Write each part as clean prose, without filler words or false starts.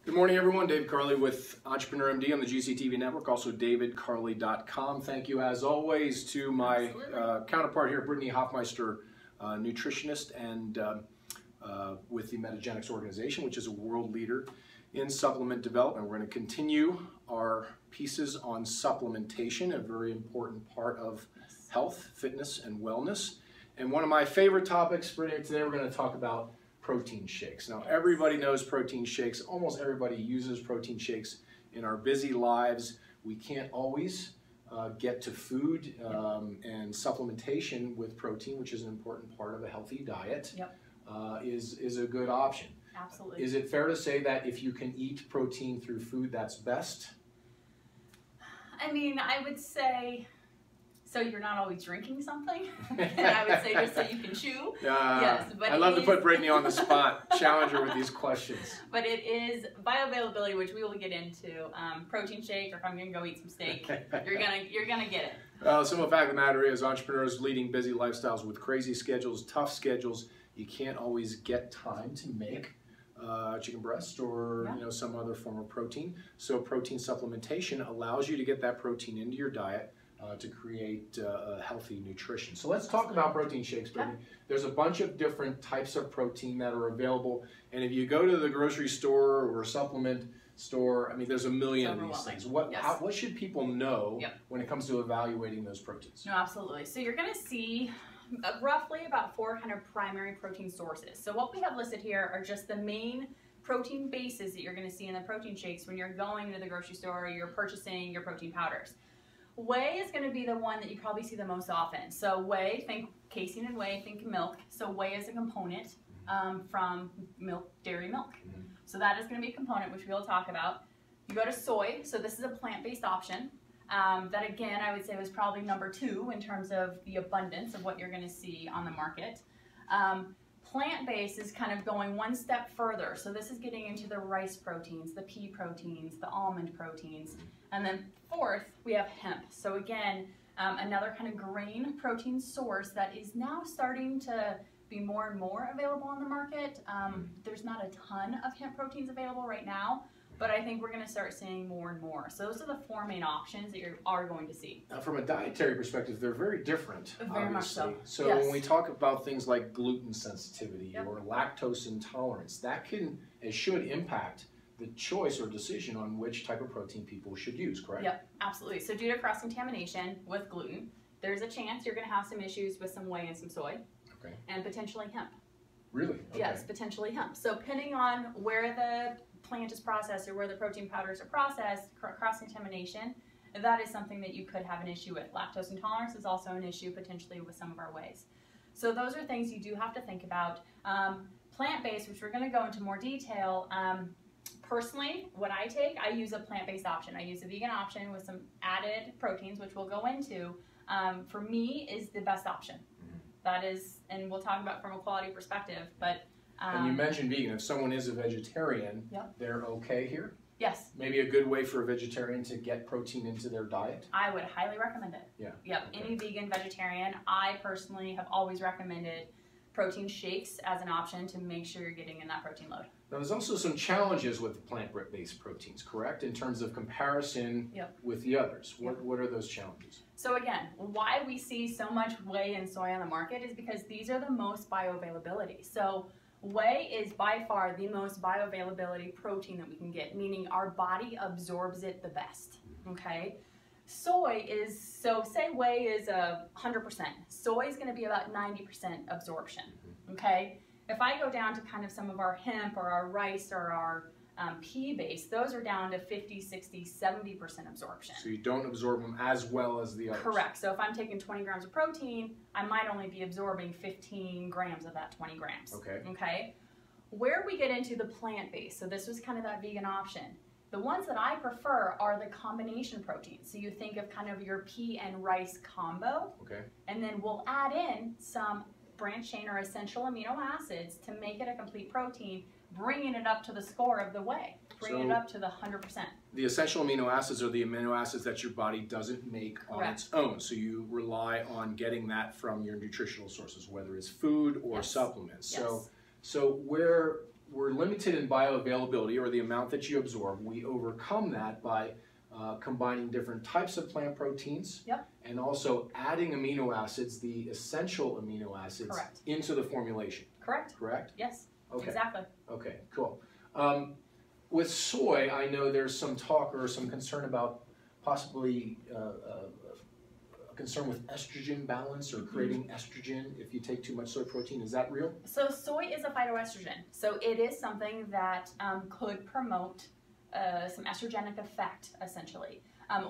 Good morning, everyone. David Carley with Entrepreneur MD on the GCTV network, also davidcarley.com. Thank you, as always, to my counterpart here, Brittany, Hofmeister, nutritionist, and with the Metagenics organization, which is a world leader in supplement development. We're going to continue our pieces on supplementation, a very important part of health, fitness, and wellness. And one of my favorite topics, Brittany, today we're going to talk about protein shakes. Now, everybody knows protein shakes. Almost everybody uses protein shakes in our busy lives. We can't always get to food and supplementation with protein, which is an important part of a healthy diet, is a good option. Absolutely. Is it fair to say that if you can eat protein through food, that's best? I mean, I would say, so you're not always drinking something? I would say just so you can chew. Yes, but I love to put Brittany on the spot, challenge her with these questions. But it is bioavailability, which we will get into. Protein shake, or if I'm gonna go eat some steak, you're gonna get it. Well, the simple fact of the matter is, entrepreneurs leading busy lifestyles with crazy schedules, tough schedules, you can't always get time to make chicken breast or some other form of protein. So protein supplementation allows you to get that protein into your diet to create healthy nutrition. So let's talk about protein shakes, Brittany. There's a bunch of different types of protein that are available, and if you go to the grocery store or supplement store, I mean, there's a million of these things. What should people know when it comes to evaluating those proteins? No, absolutely. So you're going to see roughly about 400 primary protein sources. So what we have listed here are just the main protein bases that you're going to see in the protein shakes when you're going to the grocery store or you're purchasing your protein powders. Whey is going to be the one that you probably see the most often. So whey, think casein and whey, think milk. So whey is a component from milk, dairy milk. So that is going to be a component which we'll talk about. You go to soy, so this is a plant-based option. That again, I would say was probably number 2 in terms of the abundance of what you're going to see on the market. Plant-based is kind of going one step further. So this is getting into the rice proteins, the pea proteins, the almond proteins. And then 4th, we have hemp. So again, another kind of grain protein source that is now starting to be more and more available on the market. There's not a ton of hemp proteins available right now, but I think we're going to start seeing more and more. So those are the 4 main options that you are going to see. Now, from a dietary perspective, they're very different, very obviously. much So when we talk about things like gluten sensitivity or lactose intolerance, that can and should impact the choice or decision on which type of protein people should use, correct? Yep, absolutely. So due to cross-contamination with gluten, there's a chance you're going to have some issues with some whey and some soy, and potentially hemp. Really? Okay. Yes, potentially hemp. So depending on where the plant is processed or where the protein powders are processed, cross-contamination, that is something that you could have an issue with. Lactose intolerance is also an issue potentially with some of our wheys. So those are things you do have to think about. Plant-based, which we're going to go into more detail, personally, what I take, I use a plant-based option. I use a vegan option with some added proteins, which we'll go into. For me, is the best option. That is, and we'll talk about from a quality perspective, but and you mentioned vegan. If someone is a vegetarian, they're okay here? Yes. Maybe a good way for a vegetarian to get protein into their diet? I would highly recommend it. Yep. Any vegan, vegetarian, I personally have always recommended protein shakes as an option to make sure you're getting in that protein load. Now, there's also some challenges with the plant-based proteins, correct? In terms of comparison with the others. What are those challenges? So again, why we see so much whey and soy on the market is because these are the most bioavailability. So whey is by far the most bioavailability protein that we can get, meaning our body absorbs it the best, okay? Soy is, so say whey is 100%, soy is going to be about 90% absorption, okay? If I go down to kind of some of our hemp or our rice or our pea base, those are down to 50, 60, 70% absorption. So you don't absorb them as well as the others. Correct. So if I'm taking 20 grams of protein, I might only be absorbing 15 grams of that 20 grams. Okay. Where we get into the plant-based, so this was kind of that vegan option. The ones that I prefer are the combination proteins. So you think of kind of your pea and rice combo. And then we'll add in some branched chain or essential amino acids to make it a complete protein, bringing it up to the score of the whey, bringing it up to the 100%. The essential amino acids are the amino acids that your body doesn't make on its own. So you rely on getting that from your nutritional sources, whether it's food or supplements. So where we're limited in bioavailability, or the amount that you absorb. We overcome that by combining different types of plant proteins, Yep. and also adding amino acids, the essential amino acids, Correct. into the formulation. Correct. Correct? Yes. Okay. Exactly. Okay, cool. With soy, I know there's some talk or some concern about possibly a concern with estrogen balance, or creating estrogen if you take too much soy protein. Is that real? So soy is a phytoestrogen. So it is something that could promote some estrogenic effect, essentially.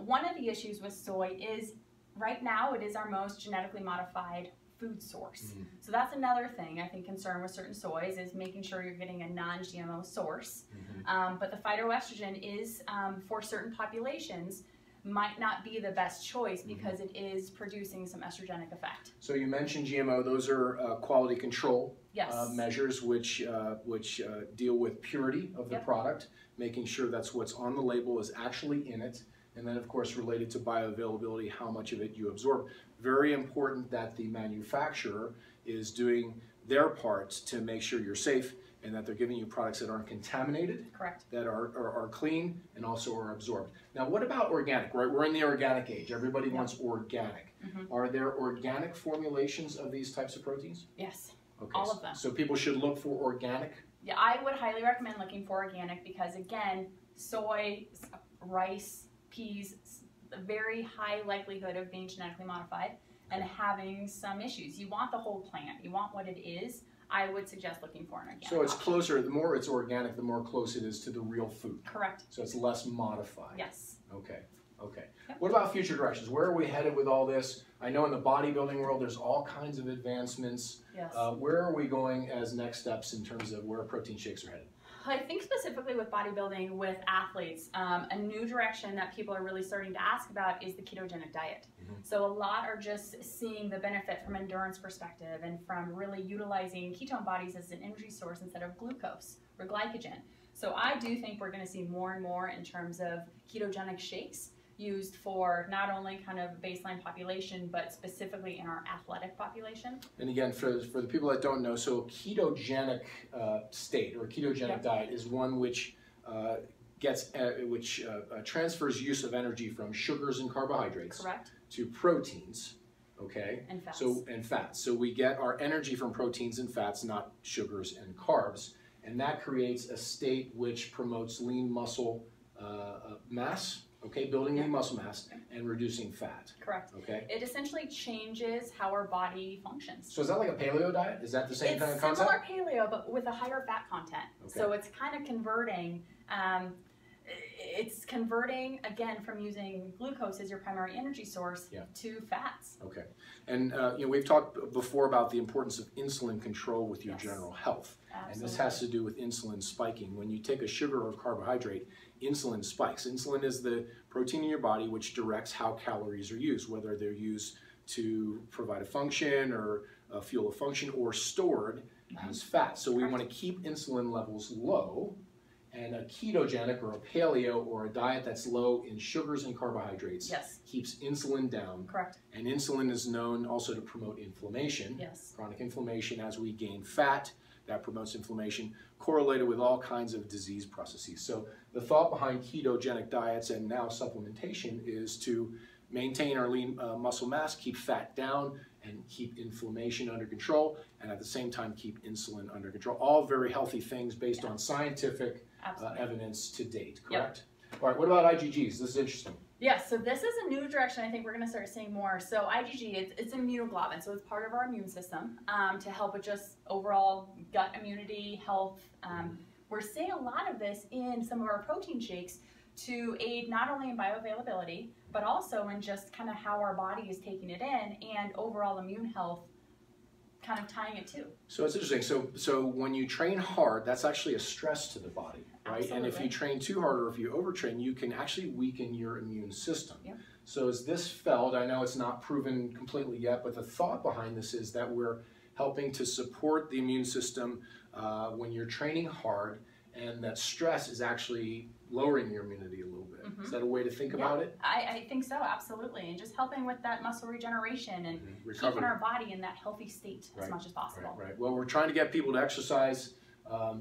One of the issues with soy is right now it is our most genetically modified food source. So that's another thing I think concern with certain soys is making sure you're getting a non-GMO source. But the phytoestrogen is, for certain populations, might not be the best choice because it is producing some estrogenic effect. So you mentioned GMO. Those are quality control measures which deal with purity of the product, making sure that's what's on the label is actually in it, and then of course related to bioavailability, how much of it you absorb. Very important that the manufacturer is doing their part to make sure you're safe, and that they're giving you products that aren't contaminated, Correct. that are clean, and also are absorbed. Now, what about organic, right? We're in the organic age. Everybody wants organic. Are there organic formulations of these types of proteins? Yes, Okay. all of them. So people should look for organic? Yeah, I would highly recommend looking for organic because, again, soy, rice, peas, a very high likelihood of being genetically modified and having some issues. You want the whole plant. You want what it is. I would suggest looking for an organic. So it's closer, the more it's organic, the more close it is to the real food. Correct. So it's less modified. Yes. Okay, okay. Yep. What about future directions? Where are we headed with all this? I know in the bodybuilding world there's all kinds of advancements. Yes. Where are we going as next steps in terms of where protein shakes are headed? I think specifically with bodybuilding, with athletes, a new direction that people are really starting to ask about is the ketogenic diet. So a lot are just seeing the benefit from endurance perspective and from really utilizing ketone bodies as an energy source instead of glucose or glycogen. So I do think we're going to see more and more in terms of ketogenic shakes used for not only kind of baseline population, but specifically in our athletic population. And again, for the people that don't know, so a ketogenic state or a ketogenic diet is one which transfers use of energy from sugars and carbohydrates Correct. to proteins, okay? And fats. And fats. So we get our energy from proteins and fats, not sugars and carbs, and that creates a state which promotes lean muscle mass. Okay, building lean muscle mass and reducing fat. Correct. Okay. It essentially changes how our body functions. So is that like a paleo diet? Is that the same kind of concept? It's similar paleo, but with a higher fat content. Okay. So it's kind of converting. It's converting again from using glucose as your primary energy source to fats. Okay. And we've talked before about the importance of insulin control with your general health. Absolutely. And this has to do with insulin spiking. When you take a sugar or carbohydrate, insulin spikes. Insulin is the protein in your body which directs how calories are used, whether they're used to provide a function or fuel a function or stored as fat. So we want to keep insulin levels low, and a ketogenic or a paleo or a diet that's low in sugars and carbohydrates keeps insulin down. Correct. And insulin is known also to promote inflammation, chronic inflammation. As we gain fat, that promotes inflammation, correlated with all kinds of disease processes. So the thought behind ketogenic diets and now supplementation is to maintain our lean muscle mass, keep fat down, and keep inflammation under control, and at the same time keep insulin under control. All very healthy things based on scientific evidence to date, correct? All right, what about IgGs? This is interesting. Yes, so this is a new direction I think we're going to start seeing more. So IgG, it's an immunoglobulin, so it's part of our immune system to help with just overall gut immunity, health. We're seeing a lot of this in some of our protein shakes to aid not only in bioavailability, but also in just kind of how our body is taking it in and overall immune health, kind of tying it to. So it's interesting. So when you train hard, that's actually a stress to the body, right? Absolutely. And if you train too hard or if you overtrain, you can actually weaken your immune system. So is this felt, I know it's not proven completely yet, but the thought behind this is that we're helping to support the immune system when you're training hard, and that stress is actually lowering your immunity a little bit. Is that a way to think about it? I think so, absolutely. And just helping with that muscle regeneration and keeping our body in that healthy state as much as possible. Right. Well, we're trying to get people to exercise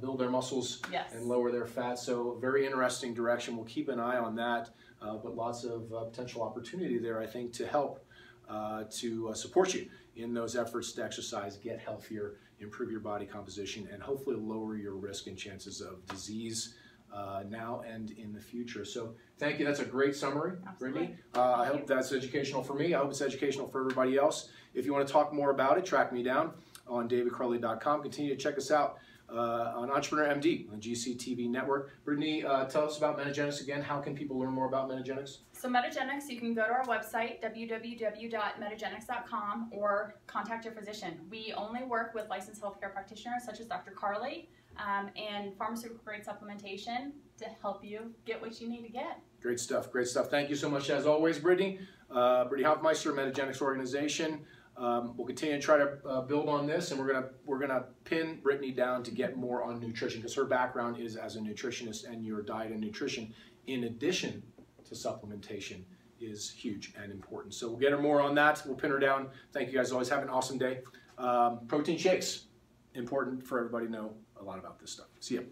build their muscles Yes. and lower their fat. So very interesting direction. We'll keep an eye on that, but lots of potential opportunity there, I think, to help to support you in those efforts to exercise, get healthier, improve your body composition, and hopefully lower your risk and chances of disease now and in the future. So thank you. That's a great summary, Brittany. I hope that's educational for me. I hope it's educational for everybody else. If you want to talk more about it, track me down on davidcarley.com. Continue to check us out on Entrepreneur MD on GCTV Network. Brittany, tell us about Metagenics again. How can people learn more about Metagenics? So Metagenics, you can go to our website, www.metagenics.com, or contact your physician. We only work with licensed healthcare practitioners such as Dr. Carley and pharmaceutical grade supplementation to help you get what you need to get. Great stuff, great stuff. Thank you so much as always, Brittany. Brittany Hofmeister, Metagenics organization. We'll continue to try to build on this, and we're gonna pin Brittany down to get more on nutrition, because her background is as a nutritionist, and your diet and nutrition, in addition to supplementation, is huge and important. So we'll get her more on that. We'll pin her down. Thank you guys. Always have an awesome day. Protein shakes, important for everybody to know a lot about this stuff. See ya.